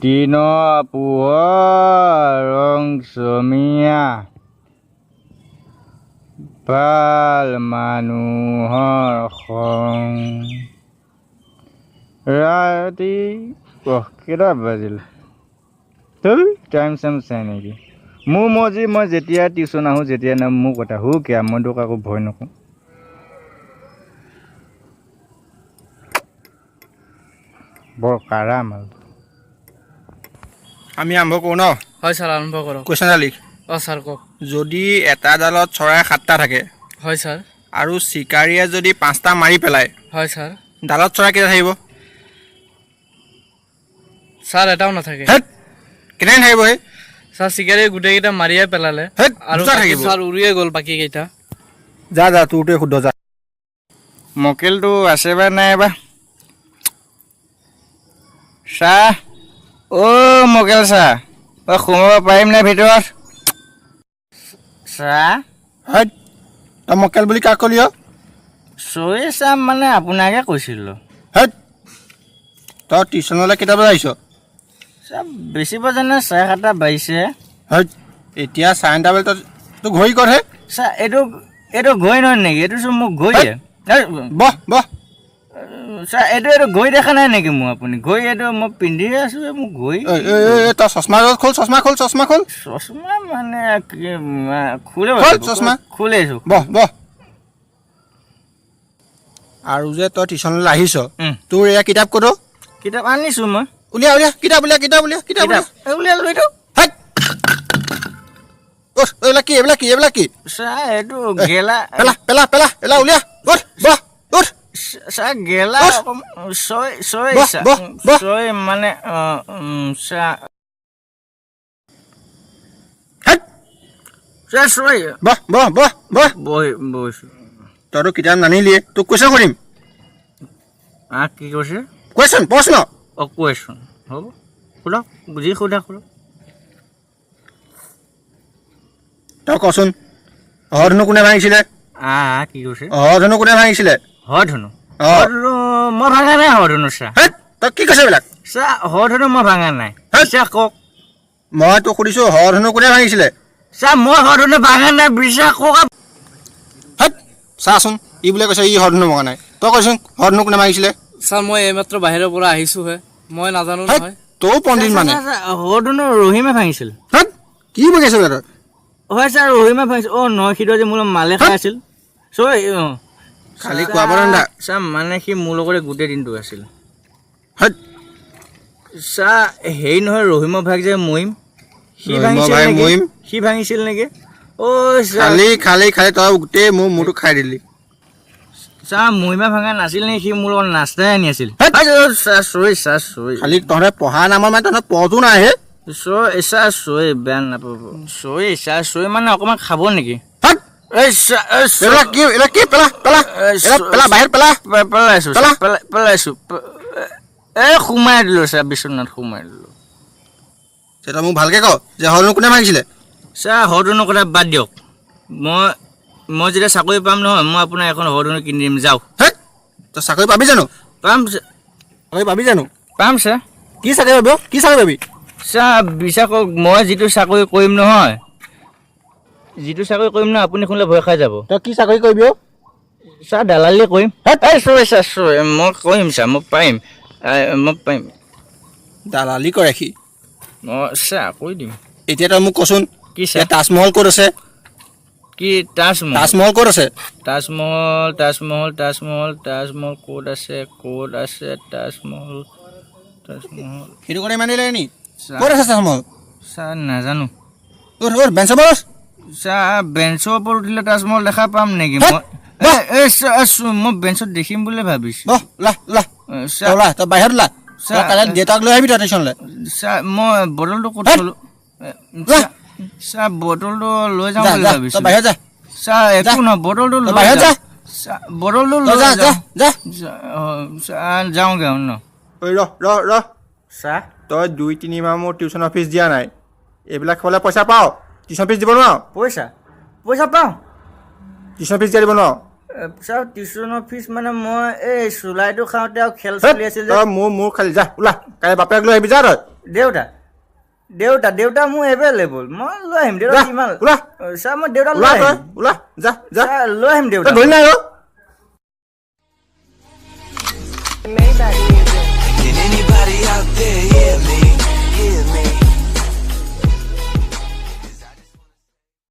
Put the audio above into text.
দিনৰ পোহৰ ৰং চমিয়া ভাল মানুহৰ খং ৰাতি কেইটা বাজিল টাইম চাইম চাই নেকি মোৰ মজি মই যেতিয়া টিউশ্যন আহোঁ যেতিয়া নাম মোৰ কথা কিয়া মই তোক আকৌ ভয় নকৰোঁ বৰ কাৰা মাল আমি আৰম্ভ কৰোঁ ন হয় ছাৰ আৰম্ভ কৰক কুৱেশ্যন এটা লিখ অঁ ছাৰ কওক যদি এটা জালত চৰাই 7টা থাকে হয় ছাৰ আৰু চিকাৰীয়ে যদি 5টা মাৰি পেলায় হয় ছাৰ জালত চৰাই কেইটা থাকিব ছাৰ এটাও নাথাকে হেট কেনেকৈ থাকিব হে ছাৰ চিকাৰীয়ে গোটেইকেইটা মাৰিয়ে পেলালে হেট আৰু দুটা থাকিব ছাৰ উৰিয়ে গ'ল বাকীকেইটা যা যা তোৰটোৱে শুদ্ধ যা মকেলটো আছে বা নাই বা চাহ অ' মকেল চাহ সোমাব পাৰিম নে ভিতৰত চাহ হেট তই মক্কেল বুলি কাক ক'লি চৈ চাম মানে আপোনাকে কৈছিলোঁ হেট তই টিউশ্যনলৈ কেইটা বজাত আহিছ চাহ বেছি বজা নে 7:30 বাজিছে হেট এতিয়া 9:30 বজাত তোৰ ঘড়ী ক'তহে চাহ এইটো গৈ নহয় নেকি এইটো চোন মোক গৈয়ে বহ বহ চাহ এইটো গৈ দেখা নাই নেকি মোৰ আপুনি গৈ এইটো মই পিন্ধিয়ে আছোঁ মোক গৈ তই চশমা খোল চশমা খোল চশমা মানে খোলে চশমা খোলেছোঁ বহ বহ আৰু যে তই টিউশ্যনলৈ আহিছ তোৰ এয়া কিতাপ ক'তো কিতাপ আনিছোঁ মই উলিয়া কিতাপ উলিয়া উলিয়ালোঁ এইটো হেট এইবিলাক কি চাহ এইটো গেলা পেলা উলিয়া উঠ বহ উঠ চাহ গেলা ছয় মানে চাহ হেট চাহ ছয় বহ বহিছোঁ তইতো কিতাপ নানিলিয়ে তোক কুৱেশ্যন কৰিম কি কৈছে প্ৰশ্ন অঁ কুৱেশ্যন হ'ব সোধক যি সোধা সোধক তই কচোন হৰধনু কোনে ভাঙিছিলে কি কৈছে হৰধনু কোনে ভাঙিছিলে হৰধনু অঁ মই ভাঙা নাই হৰধনু চাহ হেট তই কি কৈছ এইবিলাক চাহ হৰধনু মই ভাঙা নাই হেট চাহ কওক মই তোক সুধিছোঁ হৰধনু কোনে ভাঙিছিলে চাহ মই হৰধনু ভাঙা নাই বিশ্বাস কওক হেট চাচোন ই বোলে কৈছে ই হৰধনু ভঙা নাই তই কচোন হৰধনু কোনে ভাঙিছিলে ছাৰ মই এইমাত্ৰ বাহিৰৰ পৰা আহিছোঁহে মই নাজানো হেট নহয় তয়ো পণ্ডিত মানে হৰধনু ৰহিমে ভাঙিছিল হেট কি বকিছ তই হয় ছাৰ ৰহিমে ভাঙিছিল নৰখিদে যে মোৰ মালে খাই আছিল খালি খোৱা বন্ধা ছাৰ মানে সি মোৰ লগতে গোটেই দিনটো আছিল হেট ছাৰ হেৰি নহয় ৰহিমৰ ভাগ যে মহিম সি ভাঙিছিল নেকি খালি তই গোটেই মূৰটো খাই দিলি ছাৰ মহিমা ভাঙা নাছিল নেকি সি মোৰ লগত নাস্তাই আনি আছিল খালি তহঁতে পঢ়া নামৰ মানে তহঁতে পঢ়তো নাই হে চৈ বেয়া নাপাব চৈ মানে অকণমান খাব নেকি পেলাইছো সোমাই দিলো ছাৰ বিশ্বনাথ সোমাই দিলো তই মোক ভালকে ক যে হৰধনু কোনে ভাঙিছিলে ছাৰ হৰধনুৰ কথা বাদ দিয়ক মই যেতিয়া চাকৰি পাম নহয় মই আপোনাক এখন হৰধনু কিনি দিম যাওক তই চাকৰি পাবি জানো পাম ছাৰ কি চাকৰি পাবি ছাৰ বিশ্বাস কৰক মই যিটো চাকৰি কৰিম নহয় আপুনি শুনিলে ভয় খাই যাব তই কি চাকৰি কৰিবি ছাৰ দালালি কৰিম মই কৰিম ছাৰ মই পাৰিম দালালি কৰে সি মই ছাৰ কৰি দিম এতিয়া তই মোক কচোন কি ছাৰ তাজমহল ক'ত আছে কি তাজমহল ক'ত আছে তাজমহল ক'ত আছে তাজমহল সেইটো কথা ইমান দেৰি লাগে নি ক'ত আছে তাজমহল ছাৰ নাজানো বেঞ্চৰ বছ ছাৰ বেঞ্চৰ ওপৰত উঠিলে তাজমহল দেখা পাম নেকি মই বেঞ্চত দেখিম বুলি ভাবিছোঁ তই বাহিৰত ওলা দেউতাক লৈ আহিবি তই টিউশ্যনলৈ ছাৰ মই বটলটো ক'ত থলোঁ ছাৰ বটলটো লৈ যাওঁ বুলি ভাবিছোঁ বাহিৰত যা ছাৰ একো নহয় বটলটো লৈ যাওঁগৈ ন ৰ ছাৰ তই 2-3 মাহ মোৰ টিউশ্যন ফিজ দিয়া নাই এইবিলাক খাবলৈ পইচা পাওঁ টিউশ্যন ফিজ দিব নোৱাৰ পইচা পাওঁ টিউশ্যন ফিজ দিয়া দিব নোৱাৰ ছাৰ টিউশ্যনৰ ফিজ মানে মই এই চুলাইটো খাওঁতে আৰু খেল চলি আছিল যে মোৰ খালি যা ওলা কাইলৈ বাপেক লৈ আহিবি যা তই দেউতা দেউতা দেউতা মোৰ এভেইলেবল মই লৈ আহিম দেউতা কিমান ওলা ছাৰ মই দেউতা ওলা লৈ তই আহিম ওলা যা যা ছাৰ লৈ আহিম দেউতা তই ধৰি নাই অ' Can anybody out there